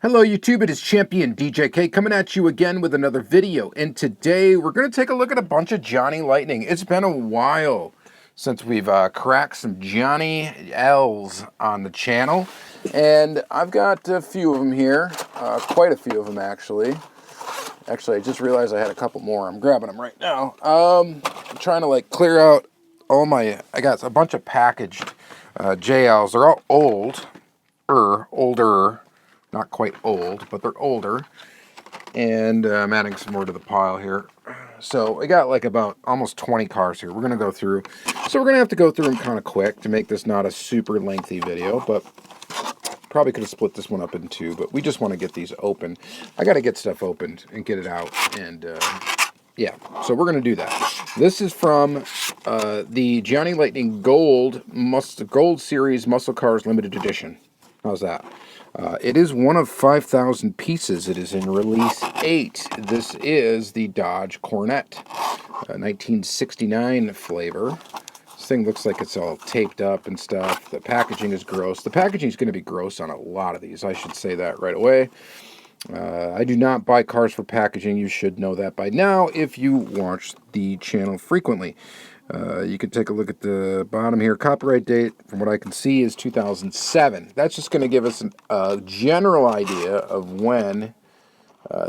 Hello YouTube, it is Champion DJK coming at you again with another video, and today we're going to take a look at a bunch of Johnny Lightning. It's been a while since we've cracked some Johnny L's on the channel, and I've got a few of them here, quite a few of them actually. Actually, I just realized I had a couple more. I'm grabbing them right now. I'm trying to like clear out all my, I got a bunch of packaged JLs. They're all older. Not quite old, but they're older. And I'm adding some more to the pile here. So we got like about almost 20 cars here. We're going to go through. So we're going to have to go through them kind of quick to make this not a super lengthy video. But probably could have split this one up in two. But we just want to get these open. I got to get stuff opened and get it out. And yeah, so we're going to do that. This is from the Johnny Lightning Gold Series Muscle Cars Limited Edition. How's that? It is one of 5,000 pieces. It is in release 8. This is the Dodge Coronet, 1969 flavor. This thing looks like it's all taped up and stuff. The packaging is gross. The packaging is going to be gross on a lot of these. I should say that right away. I do not buy cars for packaging. You should know that by now if you watch the channel frequently. You can take a look at the bottom here. Copyright date, from what I can see, is 2007. That's just going to give us a general idea of when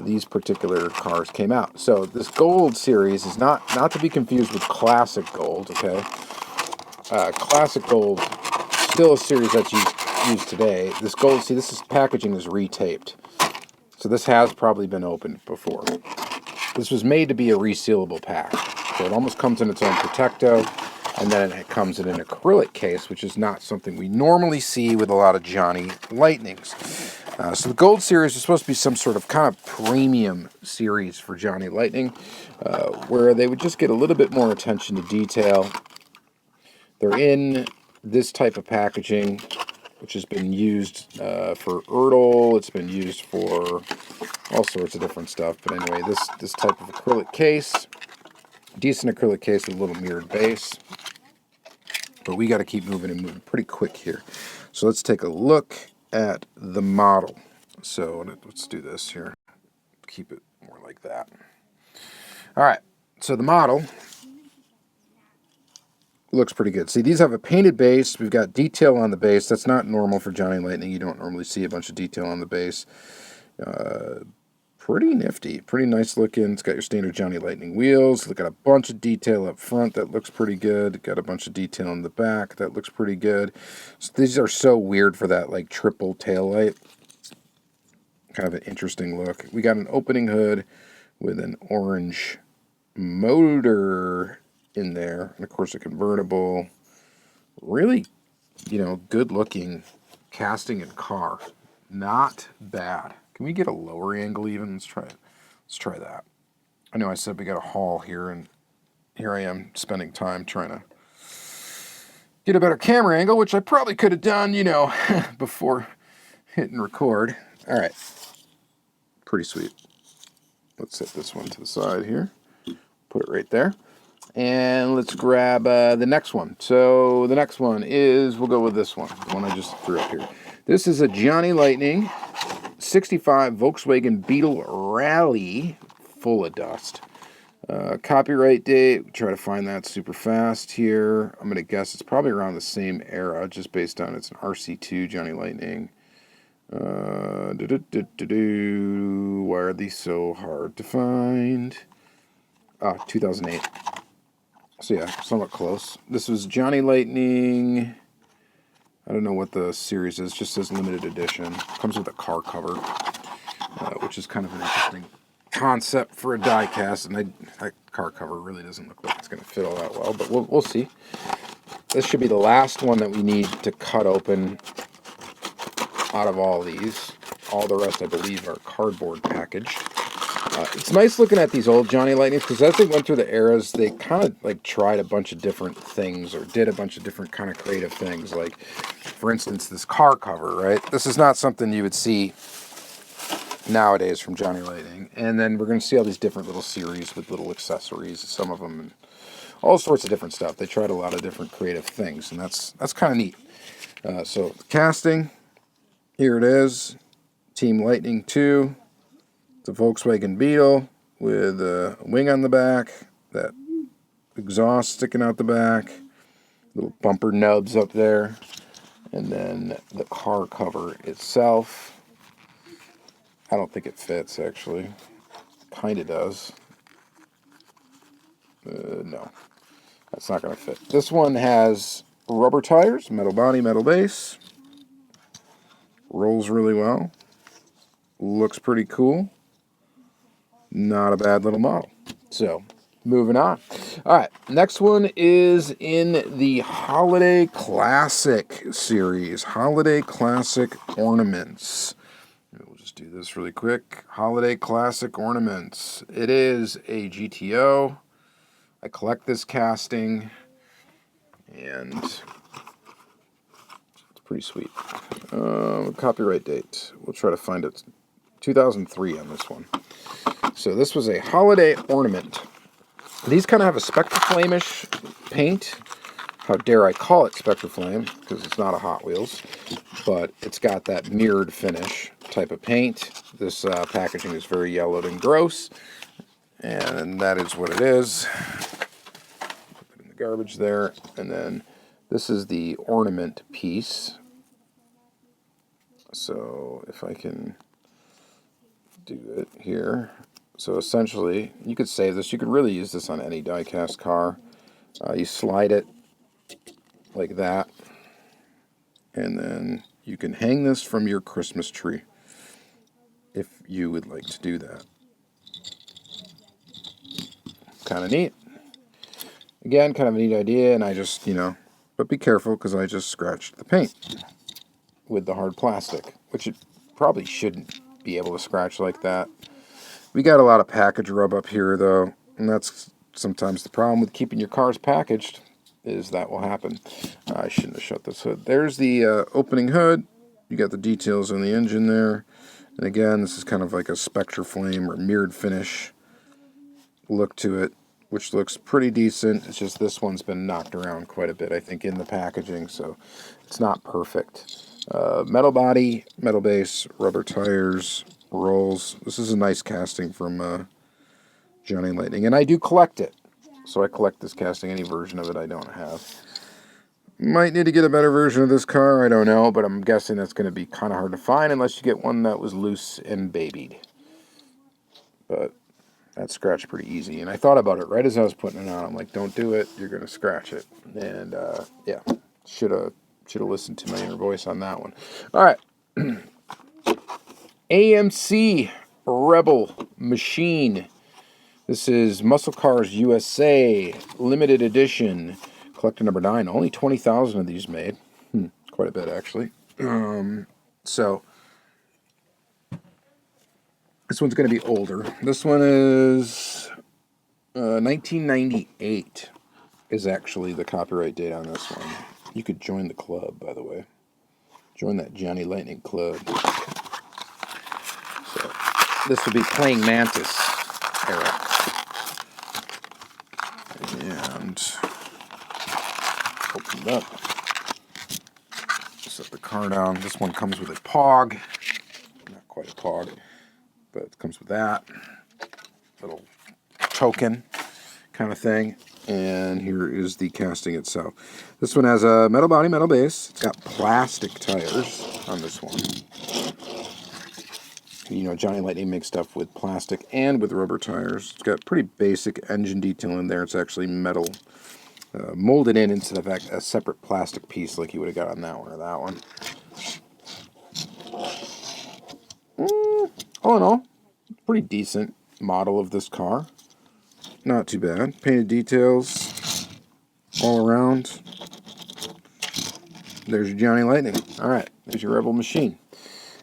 these particular cars came out. So this gold series is not to be confused with classic gold, okay? Classic gold, still a series that's used today. This gold, see, packaging is retaped. So this has probably been opened before. This was made to be a resealable pack. So it almost comes in its own Protecto, and then it comes in an acrylic case, which is not something we normally see with a lot of Johnny Lightnings. So the Gold Series is supposed to be some sort of kind of premium series for Johnny Lightning, where they would just get a little bit more attention to detail. They're in this type of packaging, which has been used for Ertl. It's been used for all sorts of different stuff. But anyway, this type of acrylic case. Decent acrylic case with a little mirrored base. But we got to keep moving and moving pretty quick here. So let's take a look at the model. So let's do this here. Keep it more like that. All right. So the model looks pretty good. See, these have a painted base. We've got detail on the base. That's not normal for Johnny Lightning. You don't normally see a bunch of detail on the base. Pretty nifty, pretty nice looking. It's got your standard Johnny Lightning wheels. Look at a bunch of detail up front. That looks pretty good. Got a bunch of detail in the back. That looks pretty good. So these are so weird for that like triple taillight. Kind of an interesting look. We got an opening hood with an orange motor in there. And of course a convertible. Really, good looking casting and car. Not bad. Can we get a lower angle even? Let's try it. Let's try that. I know I said we got a haul here, and here I am spending time trying to get a better camera angle, which I probably could have done, before hitting record. All right. Pretty sweet. Let's set this one to the side here. Put it right there. And let's grab the next one. So the next one is, we'll go with this one, the one I just threw up here. This is a Johnny Lightning 65 Volkswagen Beetle Rally, full of dust. Copyright date, try to find that super fast here. I'm going to guess it's probably around the same era, just based on it's an RC2 Johnny Lightning. Why are these so hard to find? 2008. So yeah, somewhat close. This was Johnny Lightning. I don't know what the series is. It just says limited edition. Comes with a car cover, which is kind of an interesting concept for a diecast. And that car cover really doesn't look like it's going to fit all that well, but we'll see. This should be the last one that we need to cut open out of all these. All the rest, I believe, are cardboard packaged. It's nice looking at these old Johnny Lightnings, because as they went through the eras, they kind of like tried a bunch of different things, or did a bunch of different kind of creative things. Like, for instance, this car cover, right? This is not something you would see nowadays from Johnny Lightning. And then we're going to see all these different little series with little accessories, some of them, and all sorts of different stuff. They tried a lot of different creative things, and that's kind of neat. So casting, here it is. Team Lightning 2. It's a Volkswagen Beetle with a wing on the back, that exhaust sticking out the back, little bumper nubs up there, and then the car cover itself. I don't think it fits, actually. Kind of does. No, that's not going to fit. This one has rubber tires, metal body, metal base. Rolls really well. Looks pretty cool. Not a bad little model. So, moving on. All right, next one is in the Holiday Classic series. Holiday Classic Ornaments. We'll just do this really quick. Holiday Classic Ornaments. It is a GTO. I collect this casting, and it's pretty sweet. Copyright date. We'll try to find it. 2003 on this one. So this was a holiday ornament. These kind of have a Spectraflame-ish paint. How dare I call it Spectraflame, because it's not a Hot Wheels, but it's got that mirrored finish type of paint. This packaging is very yellowed and gross, and that is what it is. Put it in the garbage there, and then this is the ornament piece. So if I can do it here. So essentially, you could save this. You could really use this on any diecast car. You slide it like that, and then you can hang this from your Christmas tree if you would like to do that. Kind of neat. Again, kind of a neat idea, and I just, but be careful because I just scratched the paint with the hard plastic, which it probably shouldn't be able to scratch like that. We got a lot of package rub up here, though, and that's sometimes the problem with keeping your cars packaged, is that will happen. I shouldn't have shut this hood. There's the opening hood. You got the details on the engine there. And again, this is kind of like a Spectraflame or mirrored finish look to it, which looks pretty decent. It's just this one's been knocked around quite a bit, I think, in the packaging, so it's not perfect. Metal body, metal base, rubber tires, rolls. This is a nice casting from Johnny Lightning, and I do collect it. So I collect this casting. Any version of it I don't have. Might need to get a better version of this car, I don't know, but I'm guessing that's going to be kind of hard to find unless you get one that was loose and babied. But that scratched pretty easy, and I thought about it right as I was putting it on. I'm like, don't do it, you're going to scratch it. And yeah, should have listened to my inner voice on that one. All right. AMC Rebel Machine. This is Muscle Cars USA limited edition, collector number 9. Only 20,000 of these made. Quite a bit, actually. So this one's going to be older. This one is 1998 is actually the copyright date on this one. You could join the club, by the way. Join that Johnny Lightning club. So this would be Playing Mantis era. And open it up. Set the car down. This one comes with a POG. Not quite a POG, but it comes with that little token kind of thing. And here is the casting itself. This one has a metal body, metal base. It's got plastic tires on this one. Johnny Lightning makes stuff with plastic and with rubber tires. It's got pretty basic engine detail in there. It's actually metal molded in instead of a separate plastic piece like you would have got on that one or that one. All in all, pretty decent model of this car. Not too bad. Painted details all around. There's your Johnny Lightning. All right, there's your Rebel Machine.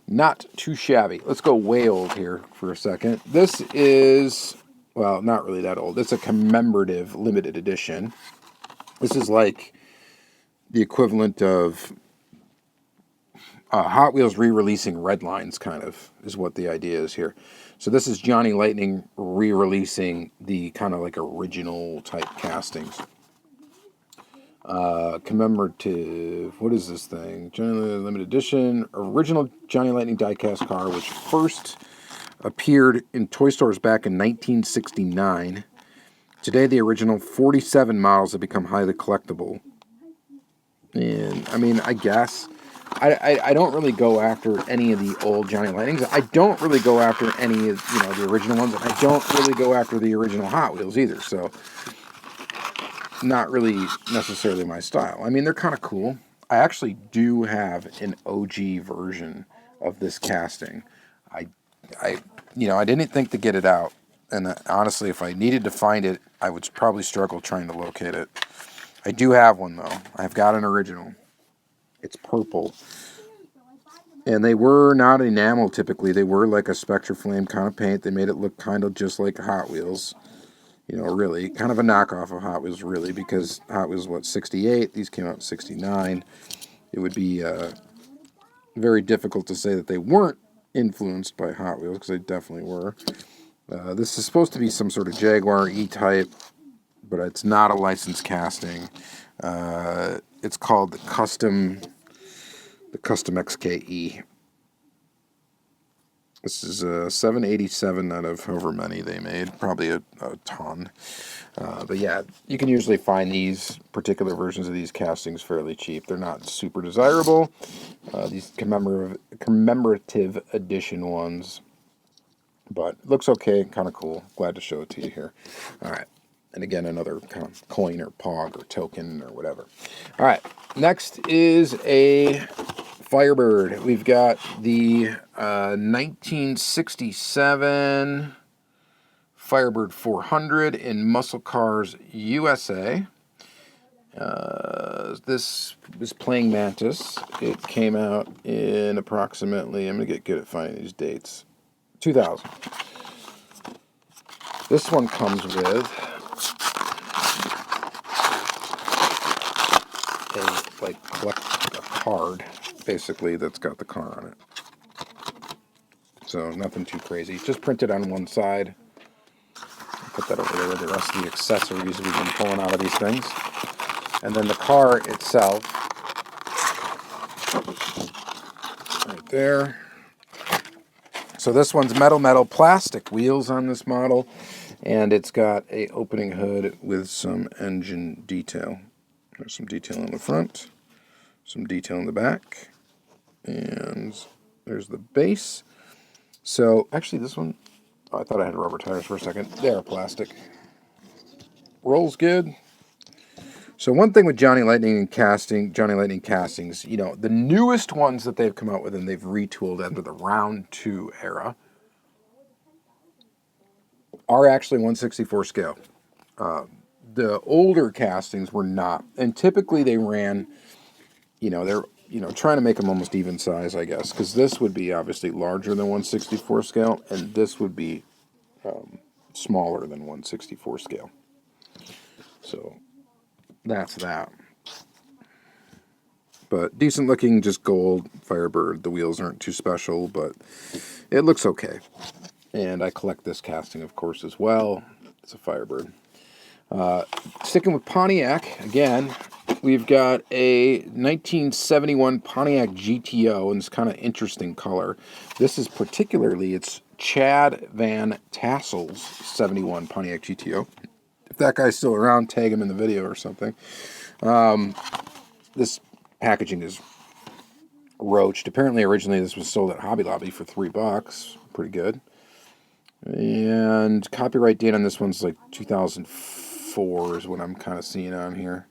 Not too shabby. Let's go way old here for a second. This is, well, not really that old. It's a commemorative limited edition. This is like the equivalent of Hot Wheels re-releasing Red Lines, kind of, is what the idea is here. So this is Johnny Lightning re-releasing the kind of like original type castings. Commemorative, what is this thing? Johnny Limited Edition, original Johnny Lightning diecast car, which first appeared in toy stores back in 1969. Today, the original 47 models have become highly collectible. And, I mean, I guess, I don't really go after any of the old Johnny Lightnings. I don't really go after any of, the original ones. And I don't really go after the original Hot Wheels either, so not really necessarily my style. I mean, they're kind of cool. I actually do have an OG version of this casting. I didn't think to get it out. And honestly, if I needed to find it, I would probably struggle trying to locate it. I do have one, though. I've got an original. It's purple. And they were not enamel, typically. They were like a Spectraflame kind of paint. They made it look kind of just like Hot Wheels. Really. Kind of a knockoff of Hot Wheels, really, because Hot Wheels, 68? These came out in 69. It would be very difficult to say that they weren't influenced by Hot Wheels, because they definitely were. This is supposed to be some sort of Jaguar E-Type, but it's not a licensed casting. It's called the Custom XKE. This is a 787 out of however many they made, probably a ton. But yeah, you can usually find these particular versions of these castings fairly cheap. They're not super desirable. These commemorative edition ones. But it looks okay, kind of cool. Glad to show it to you here. All right. And again, another kind of coin or pog or token or whatever. All right. Next is a Firebird. We've got the 1967 Firebird 400 in Muscle Cars USA. This is Playing Mantis. It came out in approximately, I'm going to get good at finding these dates, 2000. This one comes with a card, basically, that's got the car on it. So nothing too crazy. Just printed on one side. Put that over there with the rest of the accessories we've been pulling out of these things. And then the car itself, right there. So this one's metal plastic wheels on this model, and it's got a opening hood with some engine detail. There's some detail in the front, some detail in the back, and there's the base. So actually this one, I thought I had rubber tires for a second. They're plastic. Rolls good. So one thing with Johnny Lightning Castings, the newest ones that they've come out with and they've retooled under the Round 2 era are actually 1/64 scale. The older castings were not, and typically they ran, they're trying to make them almost even size, I guess, because this would be obviously larger than 1/64 scale, and this would be smaller than 1/64 scale. So that's that. But decent looking, just gold Firebird. The wheels aren't too special, but it looks okay. And I collect this casting, of course, as well. It's a Firebird. Sticking with Pontiac, again, we've got a 1971 Pontiac GTO, and it's kind of interesting color. This is particularly, it's Chad Van Tassel's 71 Pontiac GTO. If that guy's still around, tag him in the video or something. This packaging is roached. Apparently, originally this was sold at Hobby Lobby for $3. Pretty good. And copyright date on this one's like 2004 is what I'm kind of seeing on here.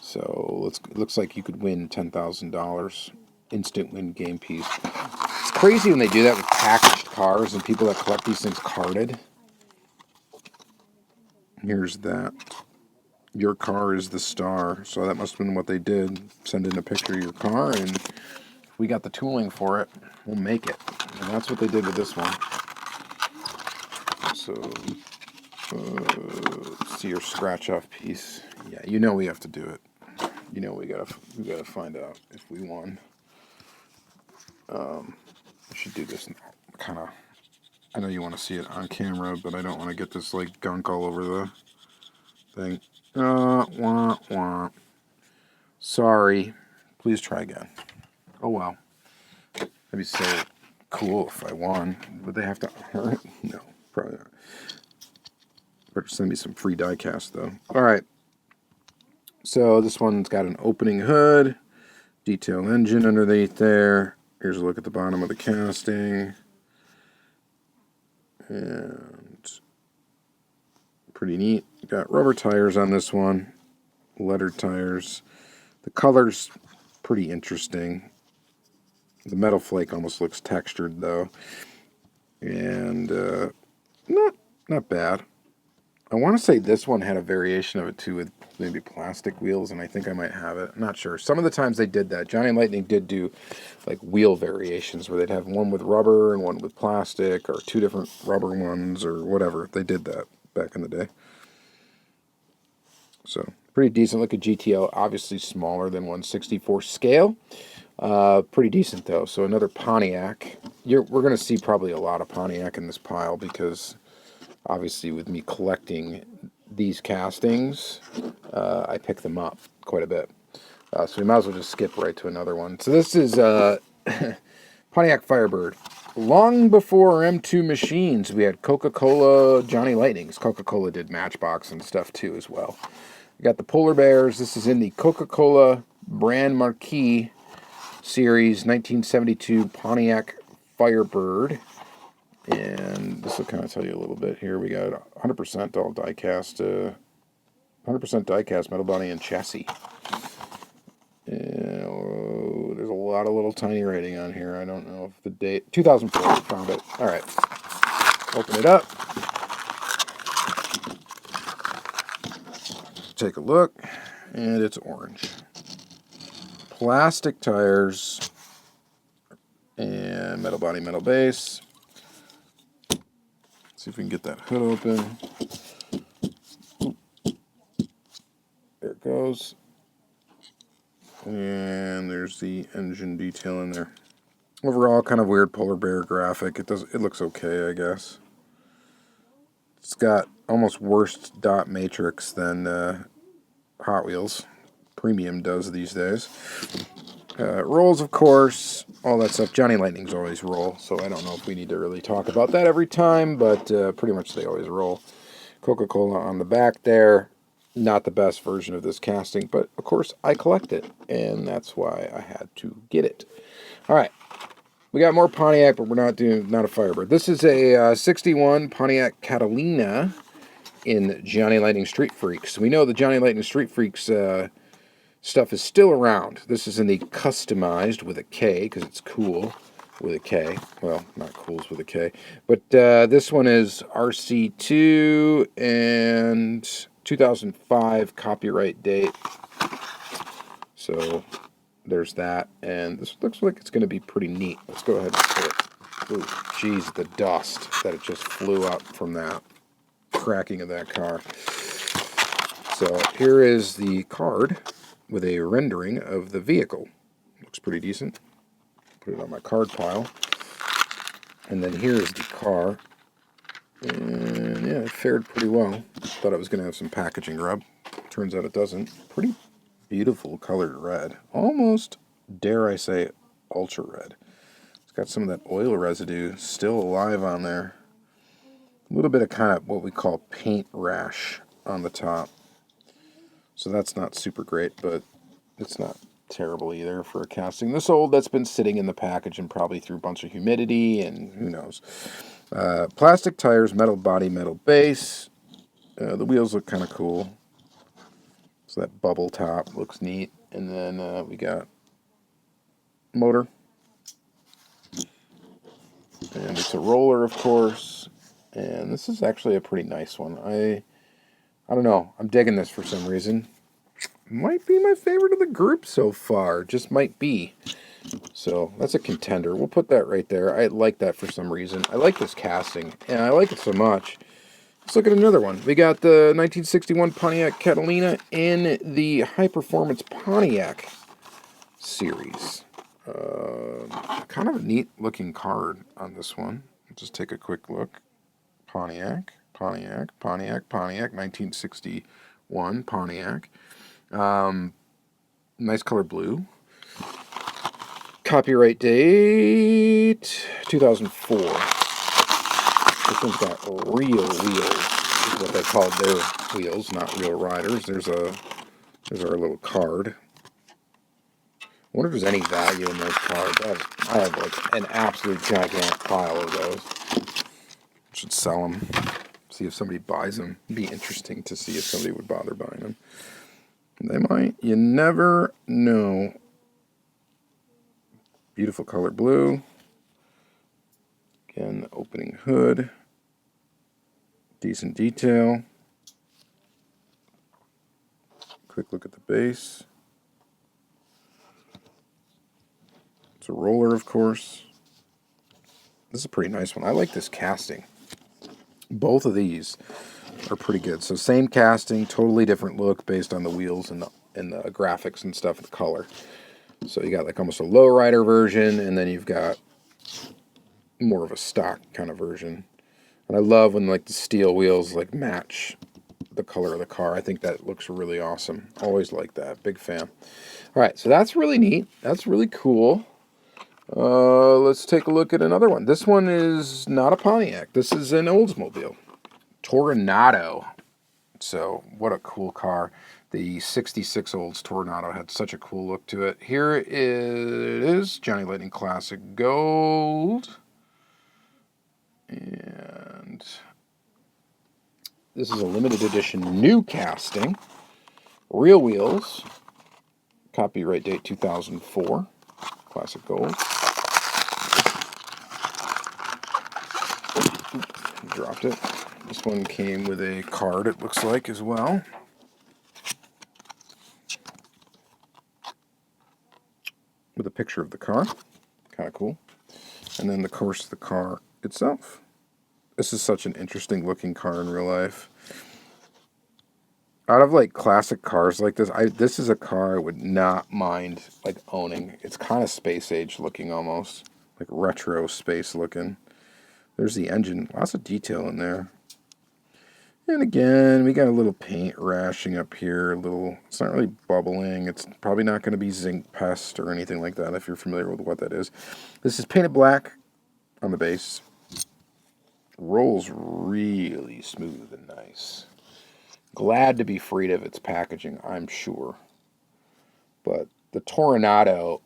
So it looks like you could win $10,000. Instant win game piece. It's crazy when they do that with packaged cars and people that collect these things carded. Here's that. Your car is the star. So that must have been what they did. Send in a picture of your car, and if we got the tooling for it, we'll make it. And that's what they did with this one. So, let's see your scratch-off piece. Yeah, we have to do it. We gotta find out if we won. I should do this kind of. I know you want to see it on camera, but I don't want to get this like gunk all over the thing. Wah, wah. Sorry. Please try again. Oh, wow. That'd be so cool if I won. Would they have to earn it? No, probably not. Better send me some free diecast, though. All right. So this one's got an opening hood, detail engine underneath there. Here's a look at the bottom of the casting. And pretty neat. Got rubber tires on this one. Leather tires. The color's pretty interesting. The metal flake almost looks textured, though. And not bad. I want to say this one had a variation of it too, with maybe plastic wheels, and I think I might have it. I'm not sure. Some of the times they did that. Johnny Lightning did do like wheel variations where they'd have one with rubber and one with plastic, or two different rubber ones, or whatever. They did that back in the day. So pretty decent looking GTO. Obviously smaller than 1/64 scale. Pretty decent though. So another Pontiac. We're going to see probably a lot of Pontiac in this pile because obviously with me collecting these castings, I pick them up quite a bit. So we might as well just skip right to another one. So this is Pontiac Firebird. Long before M2 machines, we had Coca-Cola Johnny Lightnings. Coca-Cola did Matchbox and stuff too as well. We got the Polar Bears. This is in the Coca-Cola brand marquee series 1972 Pontiac Firebird. And this will kind of tell you a little bit here. We got 100% all diecast, 100% diecast metal body and chassis. And, there's a lot of little tiny writing on here. I don't know if the date, 2004, I found it. All right, open it up. Take a look, and it's orange. Plastic tires and metal body, metal base. See if we can get that hood open. There it goes. And there's the engine detail in there. Overall, kind of weird polar bear graphic. It looks okay, I guess. It's got almost worse dot matrix than Hot Wheels Premium does these days. Rolls, of course, all that stuff. Johnny Lightnings always roll, so I don't know if we need to really talk about that every time, but pretty much they always roll. Coca-Cola on the back there. Not the best version of this casting, but of course I collect it, and that's why I had to get it. All right, we got more Pontiac, but we're not a Firebird. This is a 61 Pontiac Catalina in Johnny Lightning Street Freaks. We know the Johnny Lightning Street Freaks stuff is still around. This is in the customized with a K, because it's cool with a K. Well, not cool's with a K. But this one is RC2 and 2005 copyright date. So there's that. And this looks like it's going to be pretty neat. Let's go ahead and put it. Ooh, geez, the dust that it just flew up from that cracking of that car. So here is the card with a rendering of the vehicle. Looks pretty decent. Put it on my card pile. And then here's the car. And yeah, it fared pretty well. Thought it was going to have some packaging rub. Turns out it doesn't. Pretty beautiful colored red. Almost, dare I say, ultra red. It's got some of that oil residue still alive on there. A little bit of kind of what we call paint rash on the top. So that's not super great, but it's not terrible either for a casting this old that's been sitting in the package and probably through a bunch of humidity and who knows. Plastic tires, metal body, metal base. The wheels look kind of cool. So that bubble top looks neat. And then we got motor. And it's a roller, of course. And this is actually a pretty nice one. I don't know. I'm digging this for some reason. Might be my favorite of the group so far. Just might be. So that's a contender. We'll put that right there. I like that for some reason. I like this casting, and I like it so much. Let's look at another one. We got the 1961 Pontiac Catalina in the High Performance Pontiac series. Kind of a neat looking card on this one. Let's just take a quick look. Pontiac, 1961 Pontiac. Nice color blue. Copyright date 2004. This one's got real wheels, is what they called their wheels, not real riders. There's our little card. I wonder if there's any value in those cards. I have like an absolute gigantic pile of those. Should sell them. See if somebody buys them. It'd be interesting to see if somebody would bother buying them. They might. You never know. Beautiful color blue. Again, the opening hood. Decent detail. Quick look at the base. It's a roller, of course. This is a pretty nice one. I like this casting. Both of these are pretty good. So same casting, totally different look based on the wheels and the graphics and stuff, the color. So you got like almost a lowrider version, and then you've got more of a stock kind of version. And I love when like the steel wheels like match the color of the car. I think that looks really awesome. Always like that. Big fan. All right, so that's really neat. That's really cool. Let's take a look at another one. This one is not a Pontiac. This is an Oldsmobile Toronado. So what a cool car. The 66 Olds Toronado had such a cool look to it. Here it is, Johnny Lightning Classic Gold. And this is a limited edition new casting. Real wheels. Copyright date 2004. Classic Gold. Dropped it. This one came with a card, it looks like, as well. With a picture of the car. Kind of cool. And then, of course, the car itself. This is such an interesting looking car in real life. Out of like classic cars like this, this is a car I would not mind like owning. It's kind of space age looking almost. Like retro space looking. There's the engine. Lots of detail in there. And again, we got a little paint rashing up here. It's not really bubbling. It's probably not going to be zinc pest or anything like that if you're familiar with what that is. This is painted black on the base. Rolls really smooth and nice. Glad to be freed of its packaging, I'm sure. But the Toronado,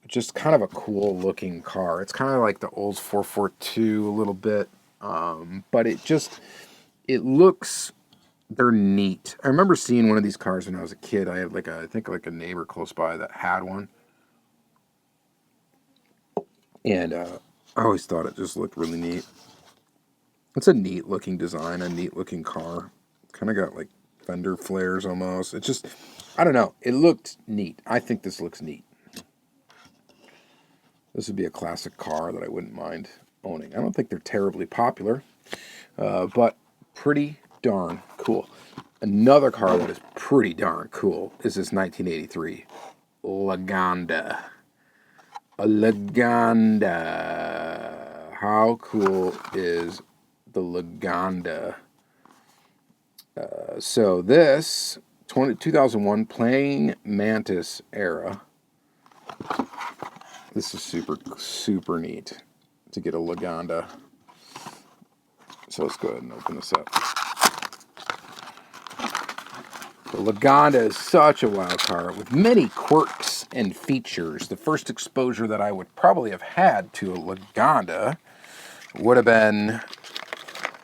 just kind of a cool looking car. It's kind of like the Olds 442 a little bit. But it looks, they're neat. I remember seeing one of these cars when I was a kid. I had I think a neighbor close by that had one. And I always thought it just looked really neat. It's a neat looking design, a neat looking car. Kind of got like fender flares almost. It's just, I don't know. It looked neat. I think this looks neat. This would be a classic car that I wouldn't mind owning. I don't think they're terribly popular, but pretty darn cool. Another car that is pretty darn cool is this 1983 Lagonda. A Lagonda. How cool is the Lagonda? So this 2001 Plain Mantis era. This is super neat to get a Lagonda. So let's go ahead and open this up. The Lagonda is such a wild car with many quirks and features. The first exposure that I would probably have had to a Lagonda would have been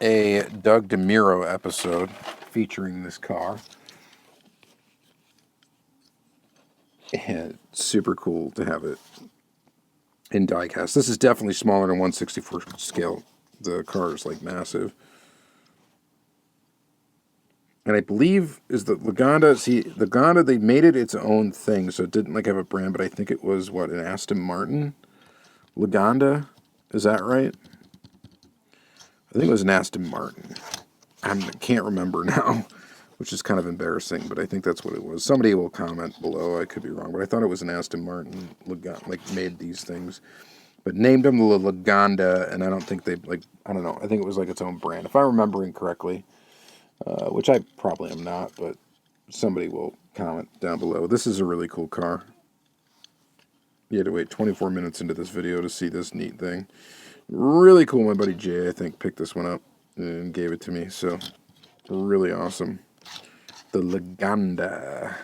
a Doug DeMuro episode featuring this car. And super cool to have it in diecast. This is definitely smaller than 1/64 scale. The car is like massive. And I believe is the Lagonda, the Lagonda, they made it its own thing, so it didn't like have a brand, but I think it was an Aston Martin Lagonda. Is that right? I think it was an Aston Martin. I can't remember now, which is kind of embarrassing, but I think that's what it was. Somebody will comment below. I could be wrong, but I thought it was an Aston Martin made these things, but named them the Lagonda, and I don't think they I don't know. I think it was like its own brand, if I'm remembering correctly, which I probably am not, but somebody will comment down below. This is a really cool car. You had to wait 24 minutes into this video to see this neat thing. Really cool. My buddy Jay, I think, picked this one up and gave it to me. So, really awesome. The Lagonda.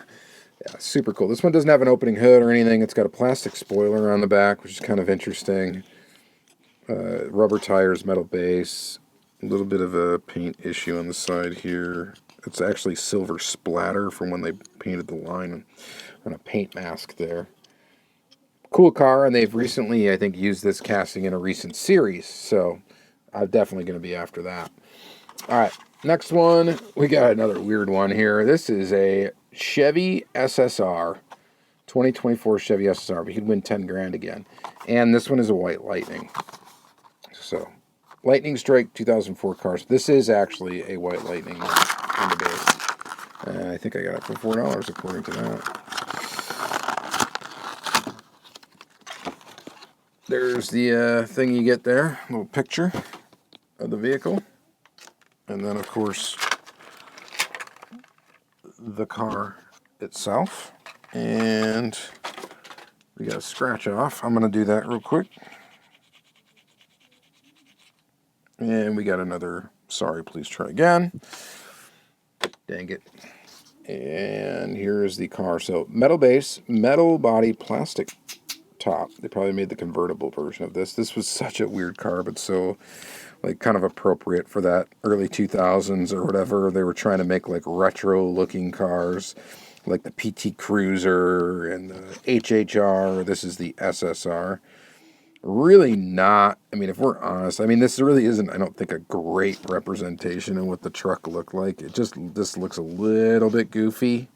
Yeah, super cool. This one doesn't have an opening hood or anything. It's got a plastic spoiler on the back, which is kind of interesting. Rubber tires, metal base. A little bit of a paint issue on the side here. It's actually silver splatter from when they painted the line on a paint mask there. Cool car, and they've recently, I think, used this casting in a recent series, so I'm definitely going to be after that. All right, next one, we got another weird one here. This is a Chevy SSR, 2024 Chevy SSR. We could win 10 grand again. And this one is a white Lightning. So, Lightning Strike 2004 cars. This is actually a white Lightning on the base. I think I got it for $4 according to that. There's the thing you get there, a little picture of the vehicle. And then, of course, the car itself. And we got a scratch off. I'm going to do that real quick. And we got another, sorry, please try again. Dang it. And here's the car. So, metal base, metal body, plastic top. They probably made the convertible version of this. This was such a weird car, but so like kind of appropriate for that early 2000s or whatever. They were trying to make like retro looking cars like the PT Cruiser and the HHR. This is the SSR. Really not, I mean, if we're honest, I mean, this really isn't, I don't think, a great representation of what the truck looked like. It just, this looks a little bit goofy.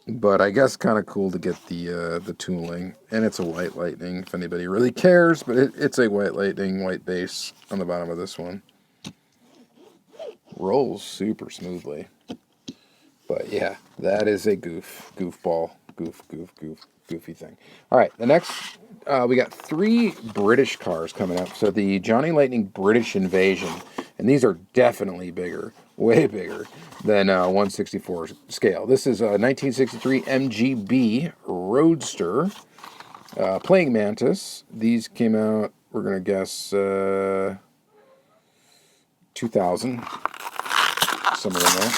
But I guess kind of cool to get the tooling. And it's a white Lightning, if anybody really cares. But it's a white Lightning, white base on the bottom of this one. Rolls super smoothly. But yeah, that is a goofy thing. All right, the next, we got 3 British cars coming up. So the Johnny Lightning British Invasion. And these are definitely bigger, way bigger than 1/64 scale. This is a 1963 MGB Roadster. Playing Mantis. These came out, we're going to guess, 2000. Somewhere in there.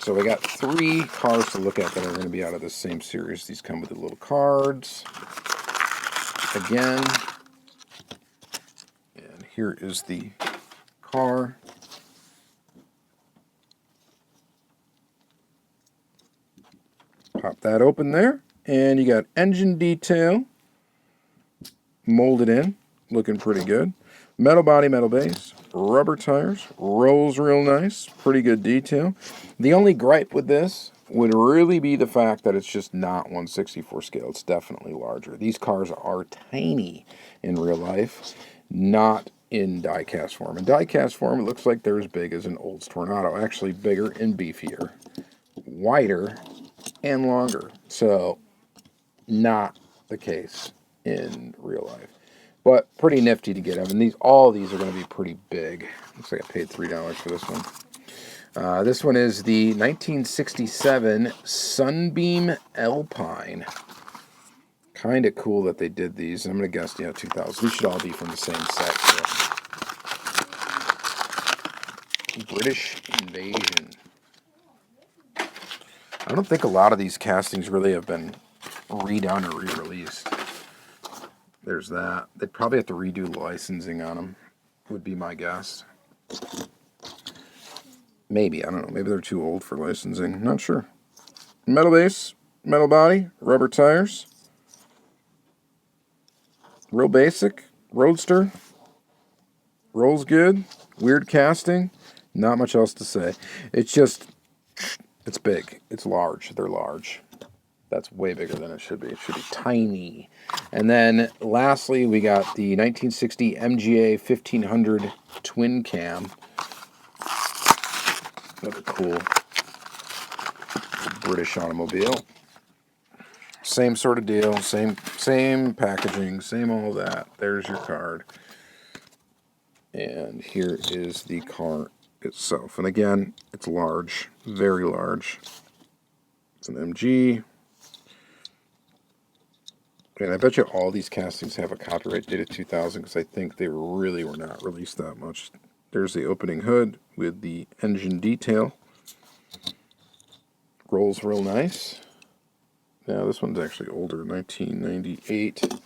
So we got 3 cars to look at that are going to be out of the same series. These come with the little cards. Again. And here is the car. Pop that open there. And you got engine detail molded in. Looking pretty good. Metal body, metal base. Rubber tires. Rolls real nice. Pretty good detail. The only gripe with this would really be the fact that it's just not 1/64 scale. It's definitely larger. These cars are tiny in real life, not in diecast form. In diecast form, it looks like they're as big as an Olds Toronado. Actually bigger and beefier, wider, and longer. So, not the case in real life. But pretty nifty to get them. And all these are going to be pretty big. Looks like I paid $3 for this one. This one is the 1967 Sunbeam Alpine. Kind of cool that they did these. I'm going to guess, 2000. These should all be from the same set. So. British Invasion. I don't think a lot of these castings really have been redone or re-released. There's that. They'd probably have to redo licensing on them, would be my guess. Maybe, I don't know. Maybe they're too old for licensing. Not sure. Metal base, metal body, rubber tires. Real basic. Roadster. Rolls good. Weird casting. Not much else to say. It's just, it's big. It's large. They're large. That's way bigger than it should be. It should be tiny. And then lastly, we got the 1960 MGA 1500 twin cam. Another cool British automobile. Same sort of deal, same packaging, same all that. There's your card. And here is the car itself. And again, it's large, very large. It's an MG. And I bet you all these castings have a copyright date of 2000 because I think they really were not released that much. There's the opening hood with the engine detail. Rolls real nice. Now this one's actually older, 1998.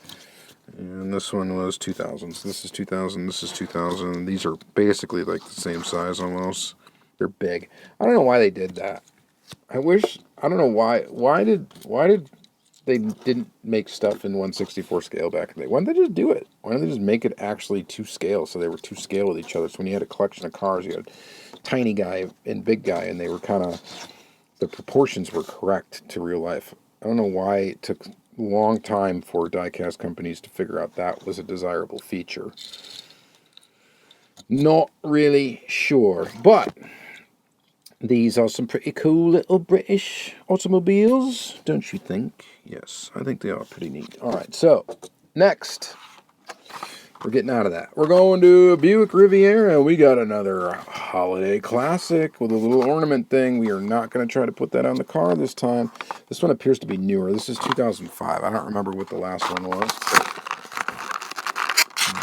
And this one was 2000. So this is 2000, this is 2000. These are basically like the same size almost. They're big. I don't know why they did that. I don't know why did they didn't make stuff in 1/64 scale back in the day? Why didn't they just do it? Why didn't they just make it actually to scale so they were to scale with each other? So when you had a collection of cars, you had tiny guy and big guy, and they were kind of, the proportions were correct to real life. I don't know why it took a long time for diecast companies to figure out that was a desirable feature. Not really sure, but these are some pretty cool little British automobiles, don't you think? Yes, I think they are pretty neat. All right, so next, we're getting out of that. We're going to a Buick Riviera. We got another holiday classic with a little ornament thing. We are not going to try to put that on the car this time. This one appears to be newer. This is 2005. I don't remember what the last one was.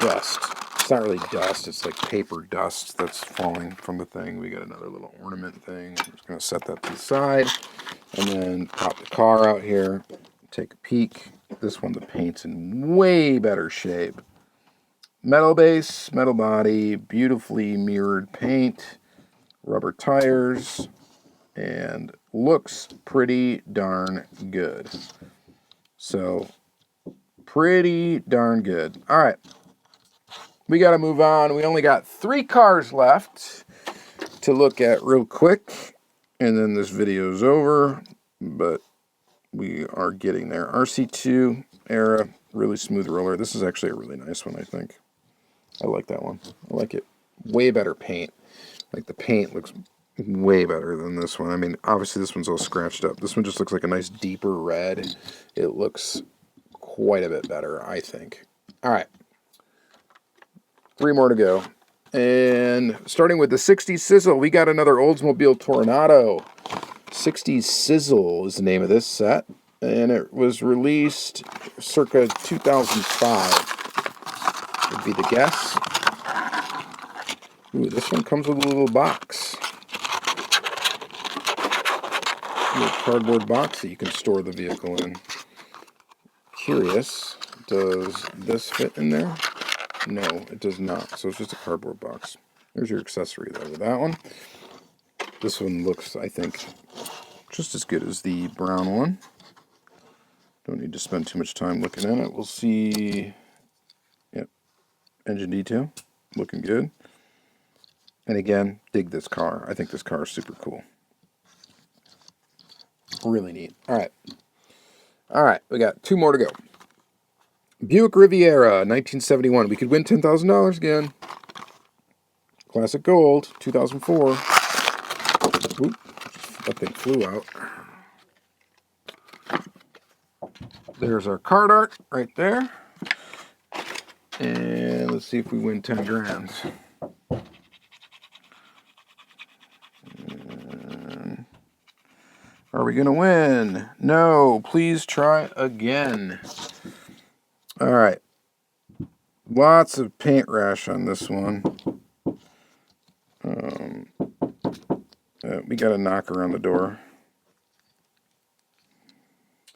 Dust. It's not really dust. It's like paper dust that's falling from the thing. We got another little ornament thing. I'm just going to set that to the side and then pop the car out here. Take a peek. This one, the paint's in way better shape. Metal base, metal body, beautifully mirrored paint, rubber tires, and looks pretty darn good. So, pretty darn good. All right. We got to move on. We only got 3 cars left to look at real quick, and then this video is over, but we are getting there. RC2 era, really smooth roller. This is actually a really nice one, I think. I like that one. I like it. Way better paint. Like, the paint looks way better than this one. I mean, obviously this one's all scratched up. This one just looks like a nice deeper red. It looks quite a bit better, I think. All right. 3 more to go. And starting with the 60s Sizzle, we got another Oldsmobile Toronado. 60s Sizzle is the name of this set. And it was released circa 2005. Would be the guess. Ooh, this one comes with a little box. A little cardboard box that you can store the vehicle in. Curious, does this fit in there? No, it does not. So it's just a cardboard box. There's your accessory there with that one. This one looks, I think, just as good as the brown one. Don't need to spend too much time looking at it. We'll see. Yep. Engine detail. Looking good. And again, dig this car. I think this car is super cool. Really neat. All right. All right. We got 2 more to go. Buick Riviera, 1971. We could win $10,000 again. Classic gold, 2004. Oop, that thing flew out. There's our card art right there. And let's see if we win 10 grand. And are we going to win? No, please try again. All right. Lots of paint rash on this one. We got a knocker on the door.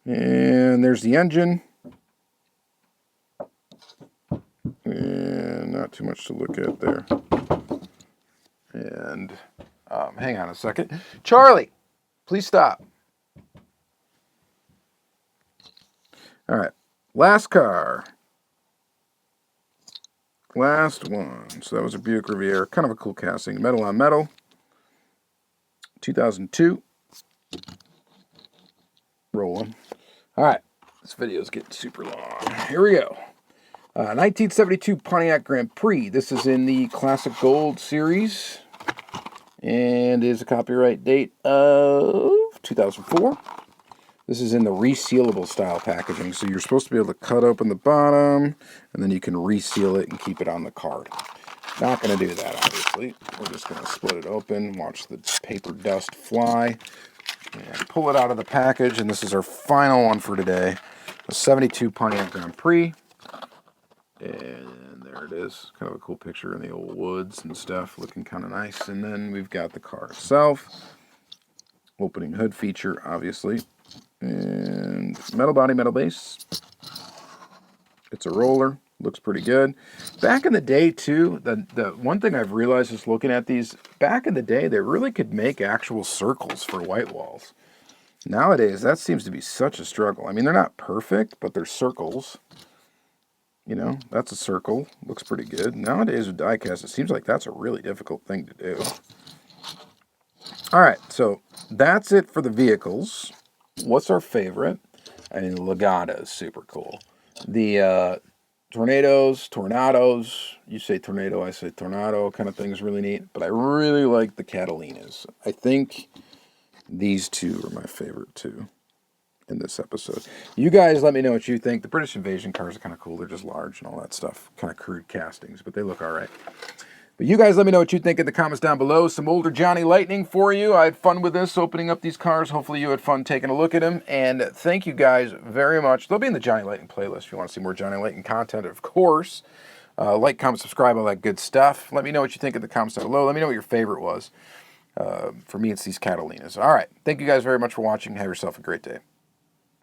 And there's the engine. And not too much to look at there. And hang on a second. Charlie, please stop. All right. Last car. Last one. So that was a Buick Riviera. Kind of a cool casting. Metal on metal. 2002. Rolling. All right. This video is getting super long. Here we go. 1972 Pontiac Grand Prix. This is in the Classic Gold series. And is a copyright date of 2004. This is in the resealable style packaging, so you're supposed to be able to cut open the bottom, and then you can reseal it and keep it on the card. Not going to do that, obviously. We're just going to split it open, watch the paper dust fly, and pull it out of the package. And this is our final one for today. A 72 Pontiac Grand Prix. And there it is. Kind of a cool picture in the old woods and stuff. Looking kind of nice. And then we've got the car itself. Opening hood feature, obviously. And metal body, metal base. It's a roller. Looks pretty good. Back in the day, too, the one thing I've realized is looking at these, back in the day, they really could make actual circles for white walls. Nowadays, that seems to be such a struggle. I mean, they're not perfect, but they're circles. You know, that's a circle. Looks pretty good. Nowadays with diecast, it seems like that's a really difficult thing to do. All right, so that's it for the vehicles. What's our favorite? I mean, Lagonda is super cool. The Tornados, you say tornado, I say tornado, kind of thing is really neat. But I really like the Catalinas. I think these two are my favorite too in this episode. You guys let me know what you think. The British Invasion cars are kind of cool. They're just large and all that stuff. Kind of crude castings, but they look all right. But you guys let me know what you think in the comments down below. Some older Johnny Lightning for you. I had fun with this, opening up these cars. Hopefully you had fun taking a look at them. And thank you guys very much. They'll be in the Johnny Lightning playlist if you want to see more Johnny Lightning content, of course. Like, comment, subscribe, all that good stuff. Let me know what you think in the comments down below. Let me know what your favorite was. For me, it's these Catalinas. All right. Thank you guys very much for watching. Have yourself a great day.